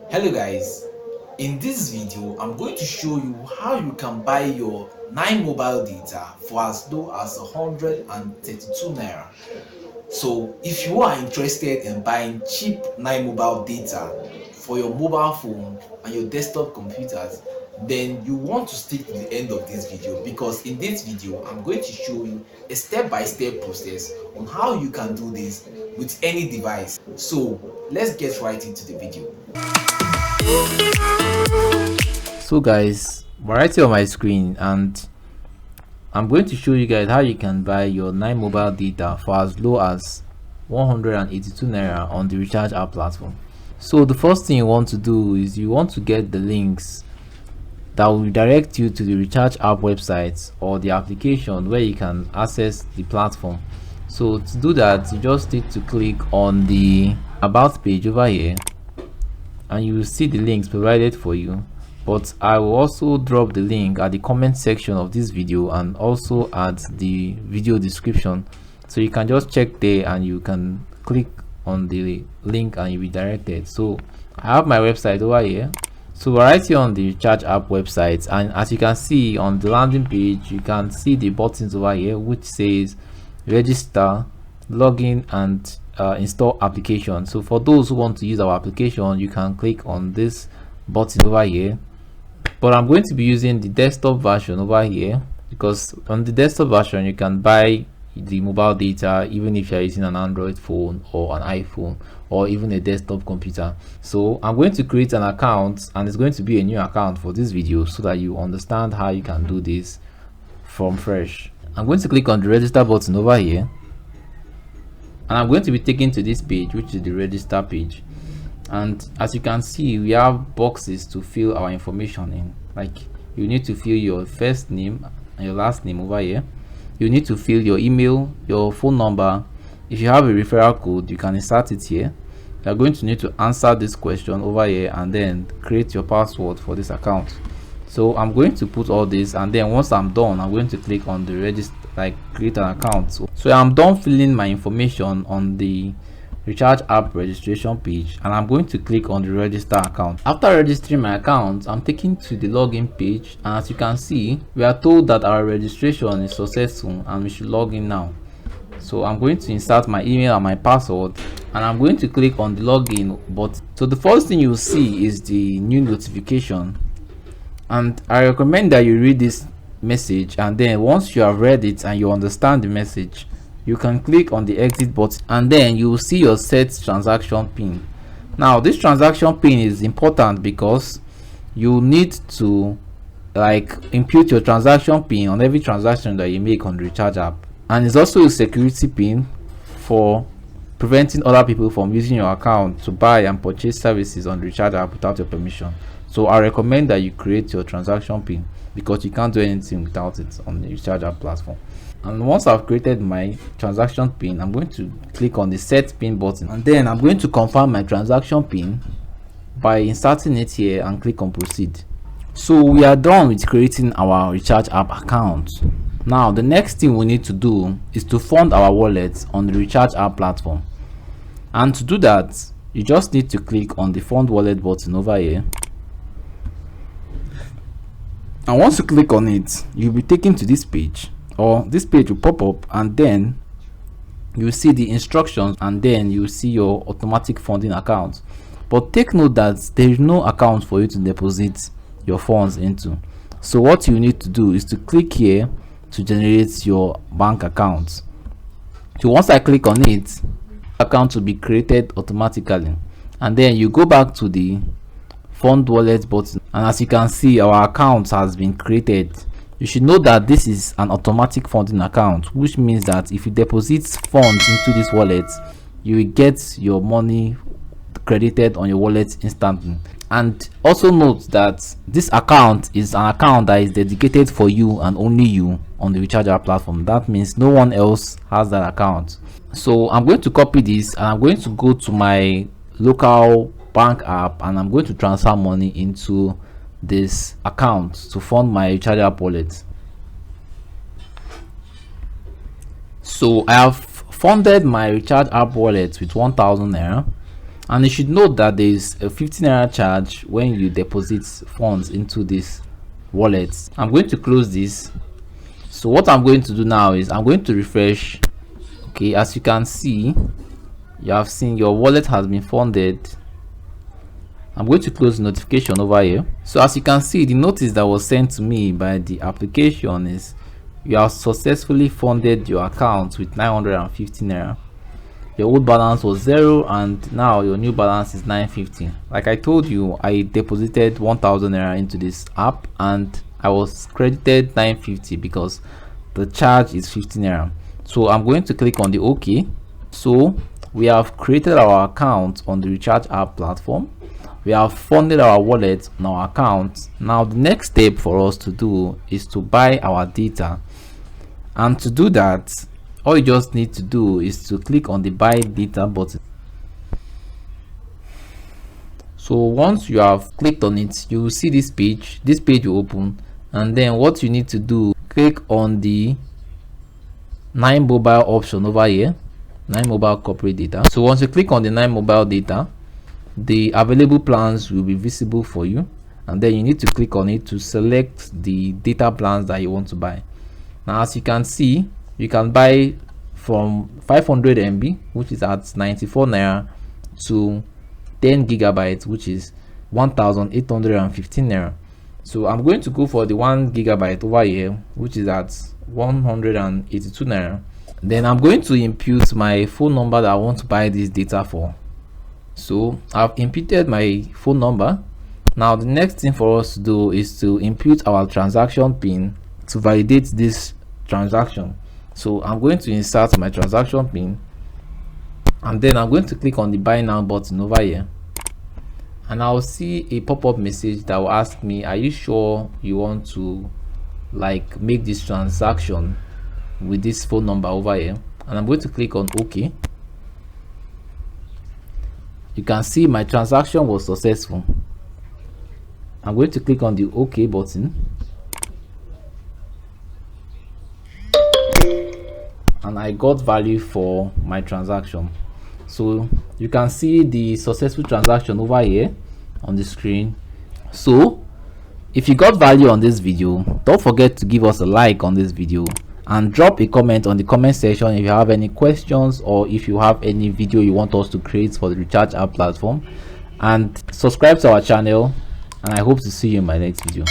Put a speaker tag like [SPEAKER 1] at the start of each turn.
[SPEAKER 1] Hello guys, in this video I'm going to show you how you can buy your 9 mobile data for as low as 132 naira. So if you are interested in buying cheap 9 mobile data for your mobile phone and your desktop computers, then you want to stick to the end of this video, because in this video I'm going to show you a step-by-step process on how you can do this with any device. So let's get right into the video.
[SPEAKER 2] So guys, variety on my screen, and I'm going to show you guys how you can buy your 9 mobile data for as low as 182 naira on the recharge app platform. So the first thing you want to do is you want to get the links that will direct you to the recharge app website or the application where you can access the platform. So to do that, you just need to click on the about page over here and you will see the links provided for you, but I will also drop the link at the comment section of this video and also at the video description, so you can just check there and you can click on the link and you'll be directed. So I have my website over here. So we're right here on the recharge app website, and as you can see on the landing page, you can see the buttons over here which says register, login, and install application. So for those who want to use our application, you can click on this button over here, but I'm going to be using the desktop version over here, because on the desktop version you can buy the mobile data even if you're using an Android phone or an iPhone or even a desktop computer. So I'm going to create an account, and it's going to be a new account for this video so that you understand how you can do this from fresh. I'm going to click on the register button over here, and I'm going to be taken to this page, which is the register page. And as you can see, we have boxes to fill our information in. Like, you need to fill your first name and your last name over here. You need to fill your email, your phone number. If you have a referral code, you can insert it here. You are going to need to answer this question over here and then create your password for this account. So I'm going to put all this, and then once I'm done, I'm going to click on the register, like create an account. So I'm done filling my information on the recharge app registration page, and I'm going to click on the register account. After registering my account, I'm taken to the login page, and as you can see, we are told that our registration is successful and we should log in now. So I'm going to insert my email and my password, and I'm going to click on the login button. So the first thing you'll see is the new notification, and I recommend that you read this message, and then once you have read it and you understand the message, you can click on the exit button, and then you will see your set transaction pin. Now this transaction pin is important because you need to input your transaction pin on every transaction that you make on the recharge app, and it's also a security pin for preventing other people from using your account to buy and purchase services on the recharge app without your permission. So I recommend that you create your transaction pin, because you can't do anything without it on the recharge app platform. And once I've created my transaction pin, I'm going to click on the set pin button, and then I'm going to confirm my transaction pin by inserting it here and click on proceed. So we are done with creating our recharge app account. Now the next thing we need to do is to fund our wallet on the recharge app platform, and to do that you just need to click on the fund wallet button over here, and once you click on it, you'll be taken to this page, or this page will pop up, and then you see the instructions, and then you see your automatic funding account. But take note that there is no account for you to deposit your funds into. So what you need to do is to click here to generate your bank account. So once I click on it, account will be created automatically, and then you go back to the fund wallet button, and as you can see, our account has been created. You should know that this is an automatic funding account, which means that if you deposit funds into this wallet, you will get your money credited on your wallet instantly. And also note that this account is an account that is dedicated for you and only you on the recharge app platform. That means no one else has that account. So I'm going to copy this, and I'm going to go to my local bank app, and I'm going to transfer money into this account to fund my recharge app wallet. So I have funded my recharge app wallet with 1000 naira, And you should note that there is a 15 naira charge when you deposit funds into this wallet. I'm going to close this. So what I'm going to do now is I'm going to refresh. Okay, as you can see, you have seen your wallet has been funded. I'm going to close the notification over here. So as you can see, the notice that was sent to me by the application is you have successfully funded your account with 950 naira. Your old balance was 0 and now your new balance is 950. Like I told you, I deposited 1000 naira into this app and I was credited 950 because the charge is 15 naira. So I'm going to click on the OK. So we have created our account on the recharge app platform. We have funded our wallet on our account. Now the next step for us to do is to buy our data, and to do that, all you just need to do is to click on the buy data button. So once you have clicked on it, you will see this page will open, and then what you need to do, click on the 9MOBILE option over here, 9MOBILE corporate data. So once you click on the 9MOBILE data, the available plans will be visible for you, and then you need to click on it to select the data plans that you want to buy. Now as you can see, you can buy from 500 MB, which is at 94 naira, to 10 gigabytes, which is 1815 naira. So I'm going to go for the 1 gigabyte over here, which is at 182 naira. Then I'm going to input my phone number that I want to buy this data for. So I've inputted my phone number. Now the next thing for us to do is to input our transaction pin to validate this transaction. So I'm going to insert my transaction pin, and then I'm going to click on the buy now button over here, and I'll see a pop-up message that will ask me, are you sure you want to like make this transaction with this phone number over here? And I'm going to click on OK. You can see my transaction was successful. I'm going to click on the OK button, and I got value for my transaction. So you can see the successful transaction over here on the screen. So if you got value on this video, don't forget to give us a like on this video and drop a comment on the comment section if you have any questions, or if you have any video you want us to create for the recharge app platform, and subscribe to our channel, and I hope to see you in my next video.